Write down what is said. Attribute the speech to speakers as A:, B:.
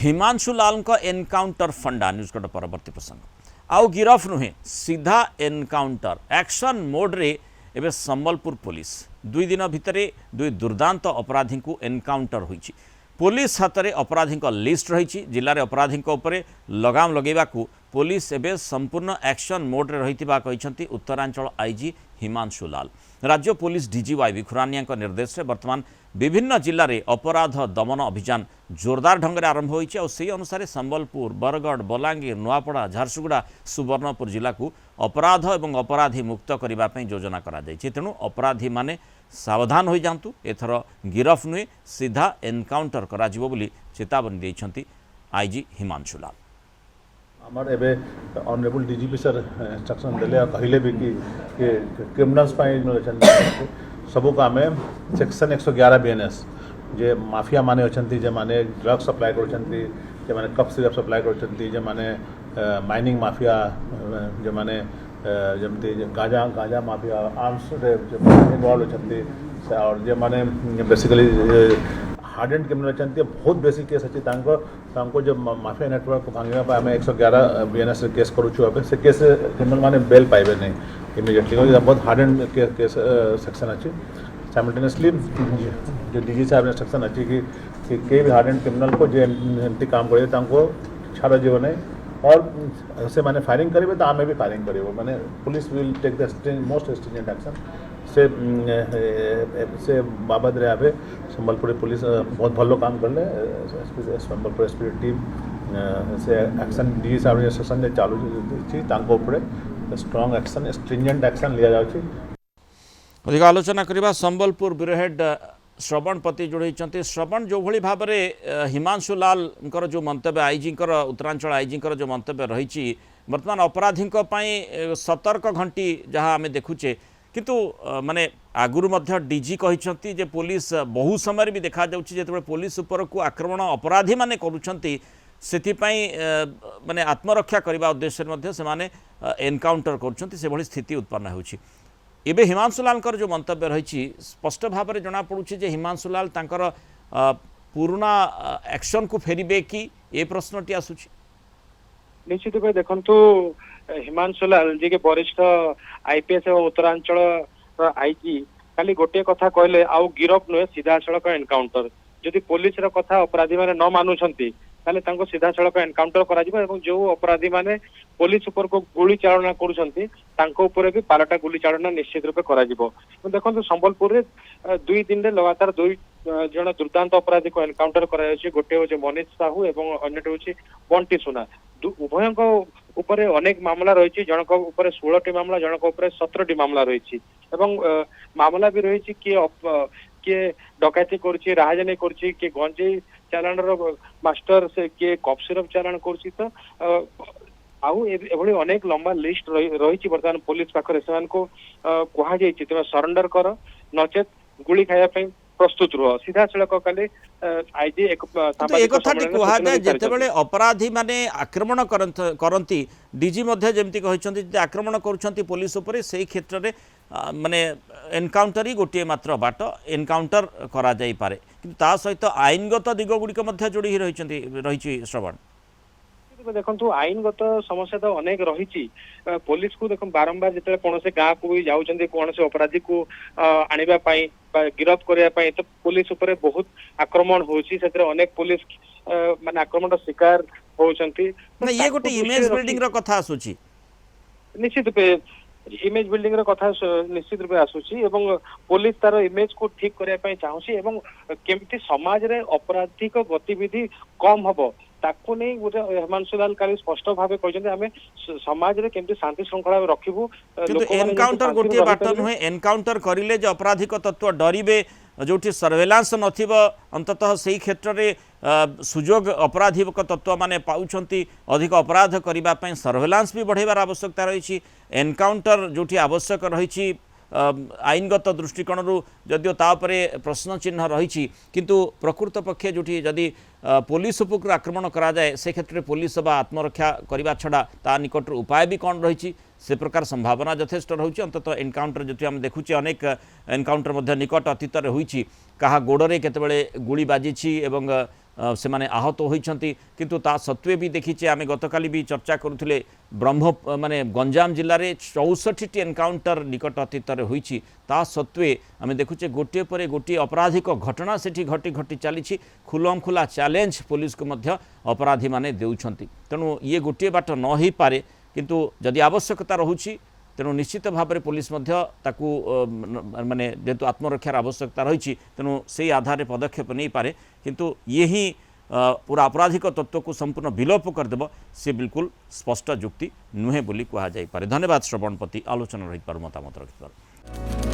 A: हिमांशु लाल encounter फंडा news cut परवर्ती प्रसंग आउ गिरफ नुहे सीधा एनकाउंटर एक्शन मोड रे एबे संबलपुर पुलिस 2 दिन भितर 2 दुर्दांत अपराधी को एनकाउंटर होइछि। पुलिस हाथ में अपराधी लिस्ट रही जिले में अपराधी लगाम लगेगा पुलिस एवं संपूर्ण एक्शन मोड रे रही उत्तरांचल आईजी हिमांशु लाल। राज्य पुलिस डीजी वाई खुरानिया निर्देश में वर्तमान विभिन्न जिले में अपराध दमन अभियान जोरदार ढंग से आरंभ होती है। अनुसार संबलपुर, बरगढ़, बलांगीर, नुआपड़ा, झारसुगुड़ा, सुवर्णपुर जिला को अपराध और अपराधी मुक्त करने योजना कराई। तेणु अपराधी माने सावधान हो जातु, एथर गिरफ नुहे सीधा एनकाउंटर करा जिवो बोली चेतावनी देइछंती आईजी हिमांशु लाल।
B: आमर एबे ऑनरेबल डीजीपी सर इंस्ट्रक्शन देले कहले भी कि क्रिमिनल्स सबू का आम सेक्शन 111 बीएनएस जे माफिया माने अछंती जे माने ड्रग सप्लाई करछंती जे माने कप सिरप सप्लाई करछंती जे माने माइनिंग माफिया जे माने जमती गांजा गांजा माफिया आर्म्स रे इन्वॉल्व अछंती और जे माने बेसिकली हार्ड एंड क्रिमिनल अछंती बहुत बेसी केस अछि तांको जो माफिया नेटवर्क को भांगवा आम 111 बीएनएस केस करूछु। अब से केस क्रिमिनल माने बेल पाइबे नहीं इमीडिएटली, बहुत हार्ड एंड केस सेक्शन अच्छी। साइमल्टेनियसली जो डीजी साहब इंस्ट्रक्शन अच्छी कि भी हार्ड एंड क्रिमिनल को जो एमती काम करे छाड़ जीव नहीं और से माने फायरिंग करेंगे तो आमे भी फायरिंग करेंगे माने police will take the most stringent action से बाबद रे आवे संबलपुर पुलिस बहुत भलो काम करले। संबलपुर एसपी टीम से एक्शन डीजी साहब इंस्ट्रक्शन चालू छी स्ट्रॉन्ग एक्शन स्ट्रिंजेंट एक्शन लिया जाउछि।
A: अधिक आलोचना करबा संबलपुर ब्यूरो हेड श्रवण पति जोड़ी। श्रवण जो भली भाव में हिमांशु लाल जो मंतव्य आईजी उत्तरांचल आईजी जो मंतव्य रही वर्तमान अपराधी सतर्क घंटी जहाँ आम देखुचे किंतु माने आगुरु मध्य डीजी कहते जे पुलिस बहु समय भी देखा जो पुलिस उपर को आक्रमण अपराधी माने करुछंती सेथिपाई माने आत्मरक्षा करने उद्देश्य से माने एनकाउंटर करुछंती से भली स्थिति उत्पन्न होछि। एबे हिमांशु लाल जो मंतव्य रही स्पष्ट भाव में जना पड़ुछि जे हिमांशु लाल तांकर पुराना एक्शन को फेरिबे कि ए प्रश्नटी आसुछि।
C: निश्चित भाव देखु हिमांशु लाल जी के वरिष्ठ आईपीएस और उत्तरांचल आईजी खाली गोटे कथा कहले आउ गिरफ नुहे सीधा सड़क एनकाउंटर। जदि पुलिस कथा अपराधी माने न मानुछंती ताले तांको सीधा सड़क एनकाउंटर करा जिवो एवं जो अपराधी माने पुलिस ऊपर को गुली चालना करुछंती तांको ऊपर भी पालटा गुली चालना निश्चित रूपे करा जिवो। देखो संबलपुर रे 2 दिन रे लगातार 2 जन दुर्दांत अपराधी को एनकाउंटर करा जायछि। गोटे होचे मनीष साहू एवं अन्यटे होछि बंटी सुना। उभयଙ୍କ ऊपर अनेक मामला रही जनक ऊपर 16टी मामला जनक ऊपर 17टी मामला रही एवं मामला भी रही किए डकैती करछि राहाजानी करछि किए गंजेई चालान मास्टर से किए कप सिरप चालान करछि। तो आउ एभली अनेक लंबा लिस्ट रही वर्तमान पुलिस पाखरे सेमान को कहा जायछि तुम सरेंडर कर नचेत गुली खाया प्रस्तुत रुह। सीधा सड़क काले आईजी एक
A: कहा जाए जेतेबेले अपराधी माने आक्रमण करती डीजी मध्य जेमती कहछन्ती आक्रमण करुछन्ती पुलिस ऊपर से क्षेत्र में माने एनकाउंटर ही गोटे मात्र बाट एनकाउंटर करा जाई पारे किंतु ता सहित आईनगत दिग गुड़िक मध्य जोड़ी रही श्रवण।
C: देखो आईनगत समस्या तो अनेक रही पुलिस को देख बारंबार जिते कौन से गाँव को भी जाऊँच कौन से अपराधी को आने गिरफ करने तो पुलिस उपर बहुत आक्रमण होची अनेक पुलिस माने आक्रमण शिकार होचंती।
A: ये गोटे इमेज बिल्डिंग रो कथा आसुची
C: निश्चित रूपे इमेज बिल्डिंग रो कथा निश्चित रूपे आसुची एवं पुलिस तार इमेज को ठीक करने पाई चाहूची एवं केमती समाज रे आपराधिक गतिविधि कम हबो ताकू नहीं गोटे हिमांशु लाल काली स्पष्ट भाव कहते आम समाज रे केमती शांति श्रृंखला रखिबू।
A: एनकाउंटर गोटे बाट नुहे एनकाउंटर करिले जे आपराधिक तत्व डरिबे जोठी सर्वेलांस नथिबो अंततः सही क्षेत्र में सुजोग अपराधिक तत्व माने पाउछंती अधिक अपराध करिबा पय सर्वेलांस भी बढ़ेबार आवश्यकता रही। एनकाउंटर जोठी आवश्यक रही आईनगत दृष्टिकोण जदिओ तापरे प्रश्न चिन्ह रही किंतु प्रकृत पक्षे जोठी जदि पुलिस उपर आक्रमण करा जाए से क्षेत्र में पुलिस बा आत्मरक्षा करने छड़ा ता निकट उपाय भी कौन रही से प्रकार संभावना यथेष्ट रही। अंततः एनकाउंटर जो आम देखुचे अनेक एनकाउंटर निकट अतीत होती क्या गोड़े केतबेले गुली बाजी से माने आहत होइछंती किंतु ता सत्वे भी देखिचे आमे गतकाली भी चर्चा करुथिले ब्रह्म माने गंजाम जिल्ला रे 64टी एनकाउंटर निकट अतीत रे होइछि ता सत्वे आमे देखुचे गोटे परे गोटे अपराधिक घटना सेठी घटी घटी चलीछि खुलम खुला चैलेंज पुलिस को मध्य अपराधी माने देउछंती तेणु ये गोटे बाट न ही पारे किंतु जदि आवश्यकता रहुछि तेणु निश्चित भाव में पुलिस ताकू माने जेहेतु आत्मरक्षार आवश्यकता रही तेणु से आधार में पदक्षेप नहीं पारे किंतु ये ही पूरा आपराधिक तत्व को संपूर्ण विलोप करदेव सी बिल्कुल स्पष्ट जुक्ति नुहे बोली कहुई पारे। धन्यवाद श्रवणपति आलोचना रही मतामत रखिबार।